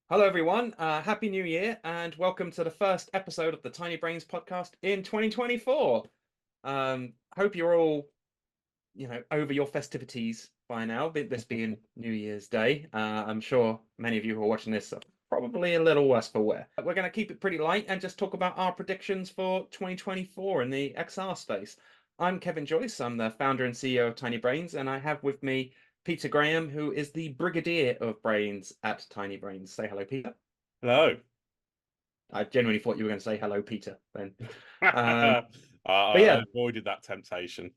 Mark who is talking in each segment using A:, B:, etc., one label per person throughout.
A: Hello, everyone. Happy New Year, and welcome to the first episode of the Tiny Brains Podcast in 2024. Hope you're all, over your festivities by now. This being New Year's Day, I'm sure many of you who are watching this are probably a little worse for wear. We're going to keep it pretty light and just talk about our predictions for 2024 in the XR space. I'm Kevin Joyce. I'm the founder and CEO of Tiny Brains, and I have with me Peter Graham, who is the Brigadier of Brains at Tiny Brains. Say hello, Peter.
B: Hello.
A: I genuinely thought you were going to say hello, Peter. Then,
B: I
A: but yeah,
B: avoided that temptation.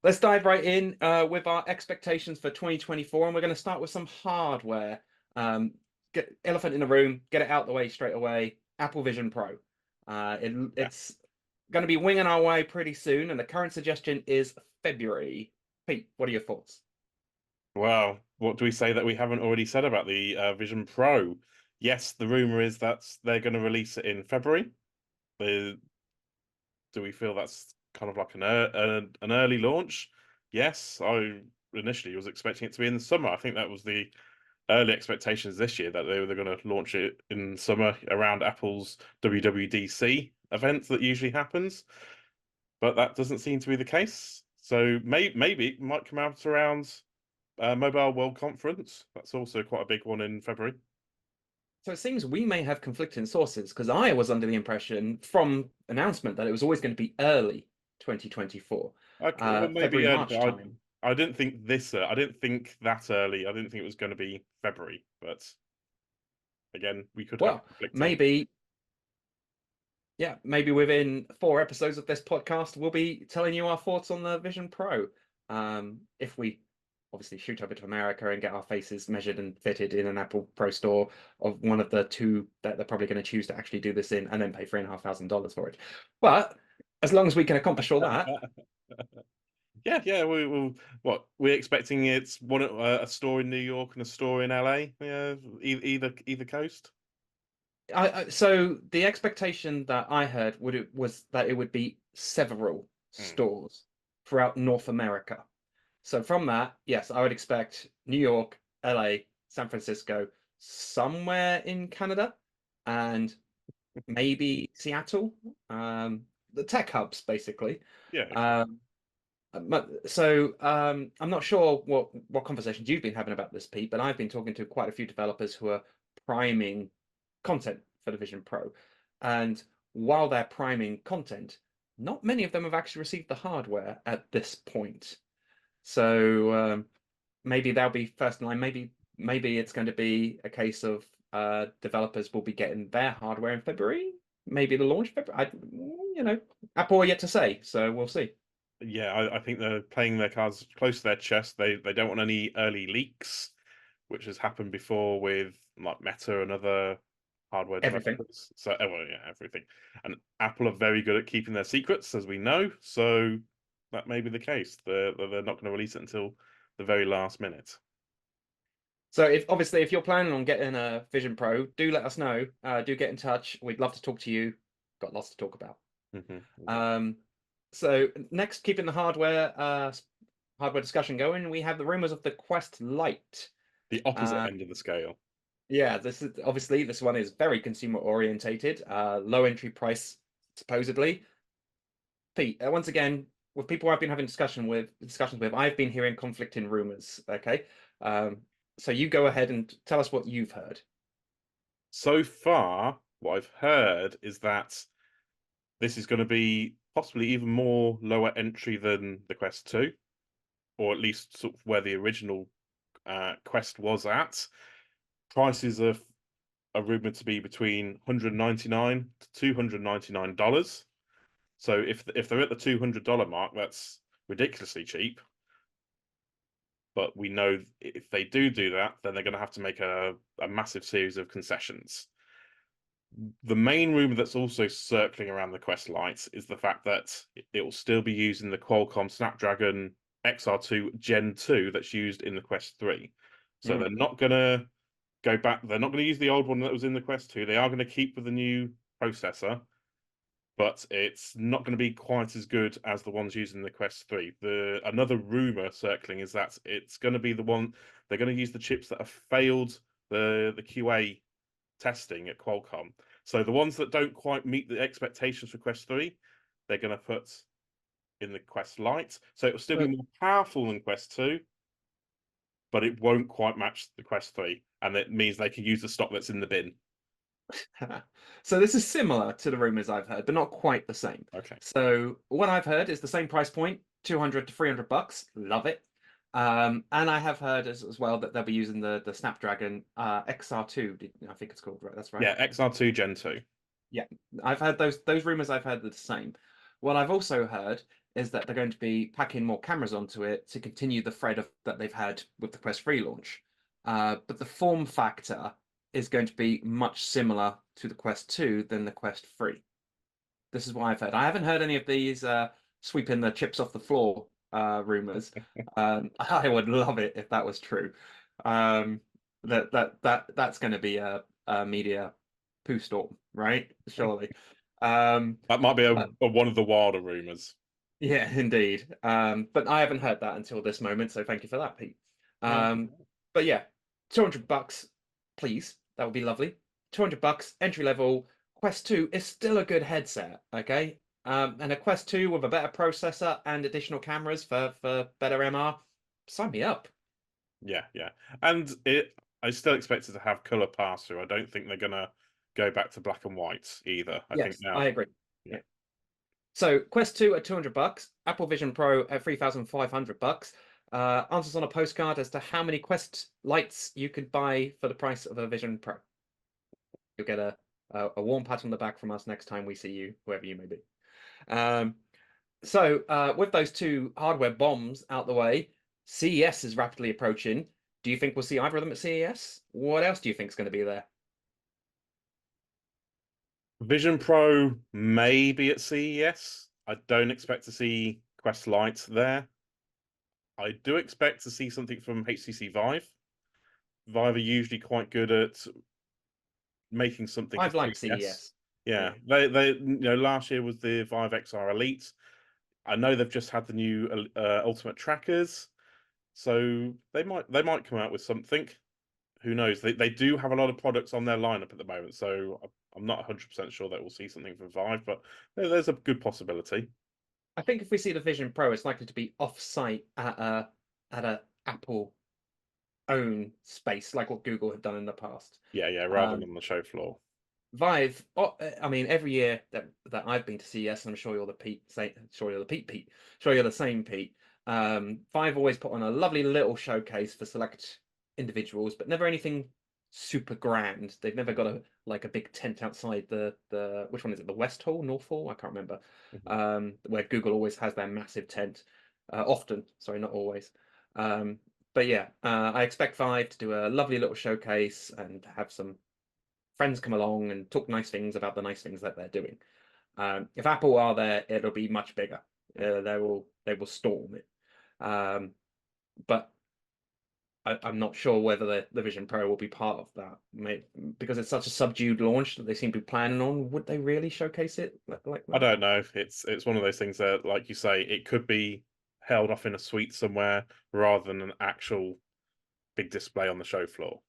A: let's dive right in with our expectations for 2024, and we're going to start with some hardware. Get elephant in the room, get it out the way straight away. Apple Vision Pro. It's going to be winging our way pretty soon, and the current suggestion is February. Pete, what are your thoughts?
B: Well, what do we say that we haven't already said about the Vision Pro? Yes, the rumor is that they're going to release it in February. Do we feel that's kind of like an early launch? Yes, I initially was expecting it to be in the summer. I think that was the early expectations this year, that they were going to launch it in summer around Apple's WWDC event that usually happens. But that doesn't seem to be the case. So maybe it might come out around Mobile World Conference. That's also quite a big one in February.
A: So it seems we may have conflicting sources because I was under the impression from announcement that it was always going to be early 2024,
B: Okay, well maybe
A: February,
B: early,
A: March
B: but
A: time.
B: I didn't think this. I didn't think that early. I didn't think it was going to be February. But again, we could have
A: Well,
B: conflicting.
A: maybe, yeah, maybe within 4 episodes of this podcast, we'll be telling you our thoughts on the Vision Pro. If we obviously shoot over to America and get our faces measured and fitted in an Apple Pro store of one of the two that they're probably going to choose to actually do this in, and then pay $3,500 for it. But as long as we can accomplish all that,
B: Yeah. We're expecting it's one a store in New York and a store in LA. Yeah, either coast.
A: so the expectation that I heard was that it would be several
B: Hmm.
A: stores throughout North America. So from that, yes, I would expect New York, LA, San Francisco, somewhere in Canada, and maybe Seattle. The tech hubs, basically.
B: Yeah.
A: Um, I'm not sure what conversations you've been having about this, Pete, but I've been talking to quite a few developers who are priming content for the Vision Pro. And while they're priming content, not many of them have actually received the hardware at this point. So maybe they'll be first in line. Maybe it's going to be a case of developers will be getting their hardware in February. Maybe the launch February. Apple are yet to say, so we'll see.
B: Yeah, I think they're playing their cards close to their chest. They don't want any early leaks, which has happened before with like Meta and other hardware
A: Everything.
B: developers. So, well, yeah, everything. And Apple are very good at keeping their secrets, as we know. So that may be the case. They're not going to release it until the very last minute.
A: So if you're planning on getting a Vision Pro, do let us know. Do get in touch. We'd love to talk to you. Got lots to talk about.
B: Indeed.
A: Um, so next, keeping the hardware discussion going, we have the rumors of the Quest Lite.
B: The opposite
A: Uh,
B: end of the scale.
A: yeah, this one is very consumer orientated, low entry price supposedly. Pete, once again, with people I've been having discussions with, I've been hearing conflicting rumors. Okay, um, so you go ahead and tell us what you've heard.
B: So far, what I've heard is that this is going to be possibly even more lower entry than the Quest 2, or at least sort of where the original Quest was at. Prices are rumored to be between $199 to $299. So if they're at the $200 mark, that's ridiculously cheap. But we know if they do that, then they're going to have to make a massive series of concessions. The main rumor that's also circling around the Quest Lite is the fact that it will still be using the Qualcomm Snapdragon XR2 Gen 2 that's used in the Quest 3. So they're not going to go back. They're not going to use the old one that was in the Quest 2. They are going to keep with the new processor, but it's not going to be quite as good as the ones using the Quest 3. Another rumor circling is that it's going to be the one they're going to use the chips that have failed the QA testing at Qualcomm. So the ones that don't quite meet the expectations for Quest 3, they're going to put in the Quest Lite. So it will still be more powerful than Quest 2, but it won't quite match the Quest 3. And it means they can use the stock that's in the bin.
A: So this is similar to the rumors I've heard, but not quite the same.
B: Okay.
A: So what I've heard is the same price point, 200 to 300 bucks. Love it. And I have heard as well that they'll be using the Snapdragon XR2. I think it's called, right? That's right.
B: Yeah, XR2 Gen 2.
A: Yeah, I've heard those rumors. I've heard the same. What I've also heard is that they're going to be packing more cameras onto it to continue the thread that they've had with the Quest 3 launch. But the form factor is going to be much similar to the Quest 2 than the Quest 3. This is what I've heard. I haven't heard any of these sweeping the chips off the floor rumors. I would love it if that was true. That's going to be a media poo storm, right? Surely.
B: That might be one of the wilder rumors.
A: Yeah, indeed. But I haven't heard that until this moment, so thank you for that, Pete. But yeah, 200 bucks, please. That would be lovely. 200 bucks, entry level. Quest 2 is still a good headset, okay? And a Quest 2 with a better processor and additional cameras for better MR, sign me up.
B: Yeah. And I still expect it to have color pass through. I don't think they're gonna go back to black and white either. I think now.
A: I agree.
B: Yeah.
A: So Quest 2 at 200 bucks, Apple Vision Pro at 3,500 bucks. Answers on a postcard as to how many Quest Lights you could buy for the price of a Vision Pro. You'll get a warm pat on the back from us next time we see you, whoever you may be. So with those two hardware bombs out the way, CES is rapidly approaching. Do you think we'll see either of them at CES? What else do you think is going to be there?
B: Vision Pro maybe at CES. I don't expect to see Quest Lite there. I do expect to see something from HTC Vive. Vive are usually quite good at making something.
A: I've liked CES.
B: Yeah, they last year was the Vive XR Elite. I know they've just had the new Ultimate trackers, so they might come out with something. Who knows? They do have a lot of products on their lineup at the moment, so I'm not 100% sure that we'll see something from Vive, but there's a good possibility.
A: I think if we see the Vision Pro, it's likely to be off-site at a Apple own space, like what Google have done in the past.
B: Yeah, rather than on the show floor.
A: Vive, I mean, every year that I've been to CES, and I'm sure you're the same, Pete. Vive always put on a lovely little showcase for select individuals, but never anything super grand. They've never got a big tent outside the which one is it? The West Hall, North Hall? I can't remember. Where Google always has their massive tent. Often, sorry, not always. But yeah, I expect Vive to do a lovely little showcase and have some friends come along and talk nice things about the nice things that they're doing. If Apple are there, it'll be much bigger. They will storm it. But I'm not sure whether the Vision Pro will be part of that. Because it's such a subdued launch that they seem to be planning on. Would they really showcase it like that?
B: I don't know. It's one of those things that, like you say, it could be held off in a suite somewhere rather than an actual big display on the show floor.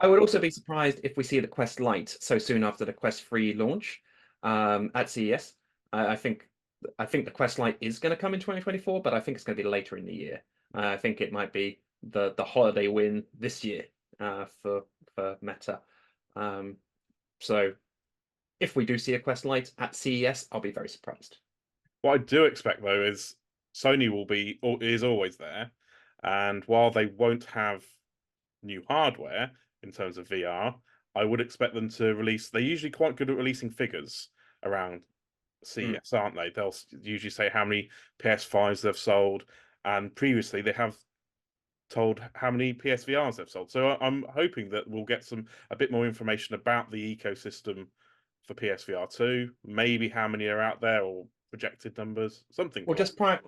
A: I would also be surprised if we see the Quest Lite so soon after the Quest 3 launch at CES. I think the Quest Lite is going to come in 2024, but I think it's going to be later in the year. I think it might be the holiday win this year for Meta. So if we do see a Quest Lite at CES, I'll be very surprised.
B: What I do expect though is Sony is always there, and while they won't have new hardware in terms of VR, I would expect them to release. They're usually quite good at releasing figures around CES, aren't they? They'll usually say how many PS5s they've sold, and previously they have told how many PSVRs they've sold. So I'm hoping that we'll get a bit more information about the ecosystem for PSVR 2, maybe how many are out there or projected numbers, something.
A: Well, just prior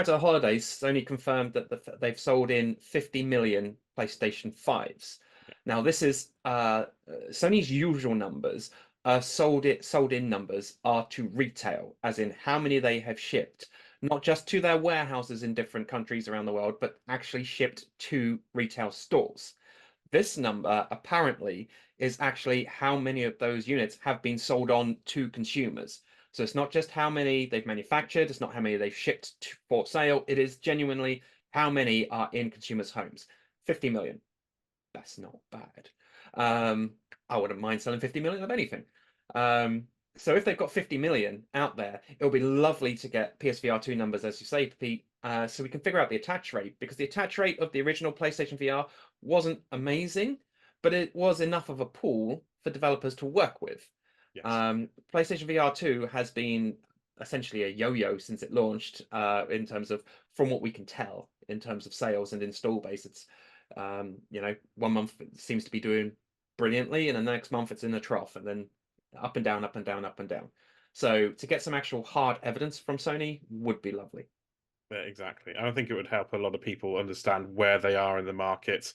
A: to the holidays, Sony confirmed that they've sold in 50 million PlayStation 5s.
B: Yeah.
A: Now, this is Sony's usual numbers. Sold in numbers are to retail, as in how many they have shipped, not just to their warehouses in different countries around the world, but actually shipped to retail stores. This number apparently is actually how many of those units have been sold on to consumers. So it's not just how many they've manufactured, it's not how many they've shipped for sale, it is genuinely how many are in consumers' homes. 50 million. That's not bad. I wouldn't mind selling 50 million of anything. Um, so if they've got 50 million out there, it'll be lovely to get PSVR 2 numbers, as you say, Pete, so we can figure out the attach rate, because the attach rate of the original PlayStation VR wasn't amazing, but it was enough of a pool for developers to work with.
B: Yes.
A: PlayStation VR 2 has been essentially a yo-yo since it launched, in terms of, from what we can tell, in terms of sales and install base. It's, 1 month it seems to be doing brilliantly, and the next month it's in a trough, and then up and down, up and down, up and down. So to get some actual hard evidence from Sony would be lovely.
B: Yeah, exactly. And I think it would help a lot of people understand where they are in the market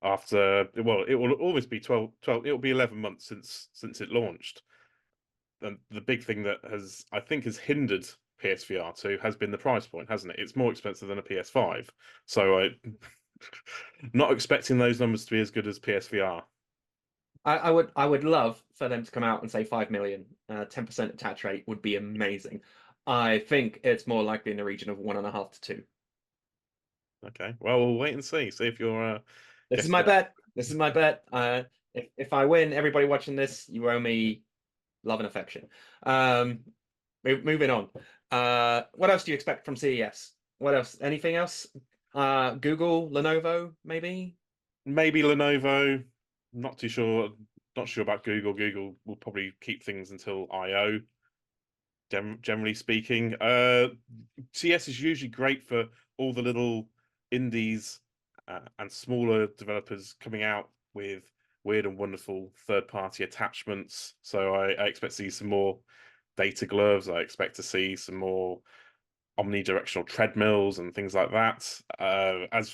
B: after, well, it will always be 12, it'll be 11 months since it launched. And the big thing that I think has hindered PSVR 2 has been the price point, hasn't it? It's more expensive than a PS5. So I not expecting those numbers to be as good as PSVR.
A: I would love for them to come out and say 5 million. 10% attach rate would be amazing. I think it's more likely in the region of 1.5 to 2.
B: Okay, well, we'll wait and see. See if you're
A: This is
B: guessing
A: my
B: that.
A: bet. This is my bet. If I win, everybody watching this, you owe me love and affection. Moving on. What else do you expect from CES? What else? Anything else? Google, Lenovo, maybe?
B: Maybe Lenovo. Not too sure. Not sure about Google. Google will probably keep things until I/O. Generally speaking, CS is usually great for all the little indies and smaller developers coming out with weird and wonderful third-party attachments. So I expect to see some more data gloves. I expect to see some more omnidirectional treadmills and things like that. As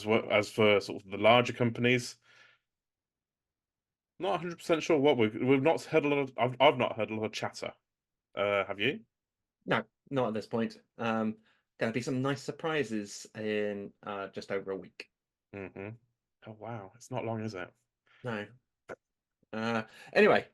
B: for sort of the larger companies, not 100% sure what we've not heard a lot of. I've not heard a lot of chatter. Have you?
A: No, not at this point. Going to be some nice surprises in just over a week.
B: Mm-hmm. Oh wow, it's not long, is it?
A: No. Anyway,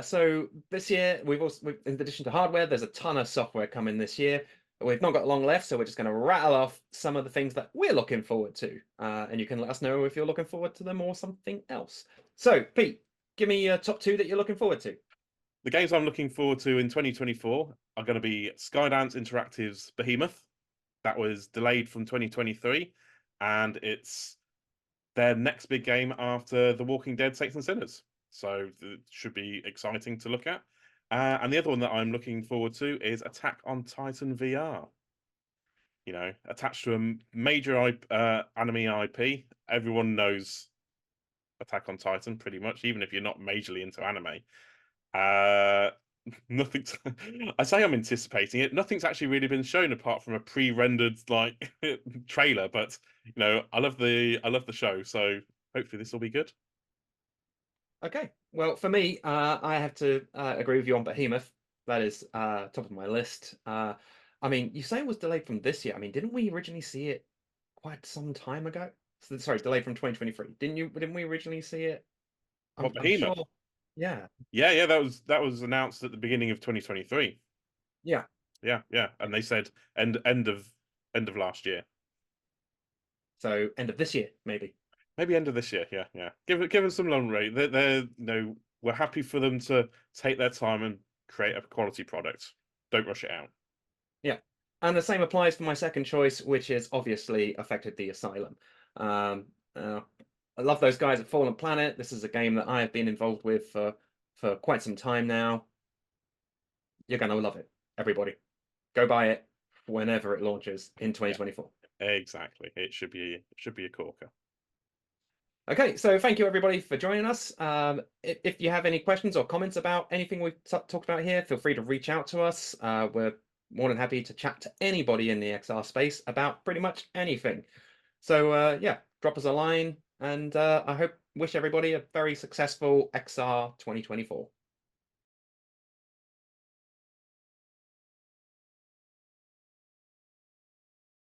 A: so this year in addition to hardware, there's a ton of software coming this year. We've not got long left, so we're just going to rattle off some of the things that we're looking forward to, and you can let us know if you're looking forward to them or something else. So, Pete, give me your top 2 that you're looking forward to.
B: The games I'm looking forward to in 2024 are going to be Skydance Interactive's Behemoth. That was delayed from 2023, and it's their next big game after The Walking Dead: Saints and Sinners. So it should be exciting to look at. And the other one that I'm looking forward to is Attack on Titan VR. You know, attached to a major anime IP. Everyone knows Attack on Titan pretty much, even if you're not majorly into anime. Uh, nothing. I say I'm anticipating it. Nothing's actually really been shown apart from a pre-rendered like trailer. But you know, I love the show, so hopefully this will be good.
A: Okay, well, for me, I have to agree with you on Behemoth. That is top of my list. I mean, you say it was delayed from this year. I mean, didn't we originally see it quite some time ago? Sorry, delayed from 2023. Didn't we originally see it? I'm
B: What,
A: I'm
B: Behemoth?
A: sure. Yeah.
B: Yeah, that was announced at the beginning of 2023.
A: Yeah.
B: Yeah, and they said end of last year.
A: So end of this year, maybe.
B: Maybe end of this year. Yeah. Give them some long rate. They're you know, we're happy for them to take their time and create a quality product. Don't rush it out.
A: Yeah. And the same applies for my second choice, which is obviously Affected the Asylum. I love those guys at Fallen Planet. This is a game that I have been involved with for quite some time now. You're going to love it, everybody. Go buy it whenever it launches in 2024.
B: Exactly. It should be a corker.
A: Okay, so thank you everybody for joining us. If you have any questions or comments about anything we've talked about here, feel free to reach out to us. We're more than happy to chat to anybody in the XR space about pretty much anything. So yeah, drop us a line, and I wish everybody a very successful XR 2024.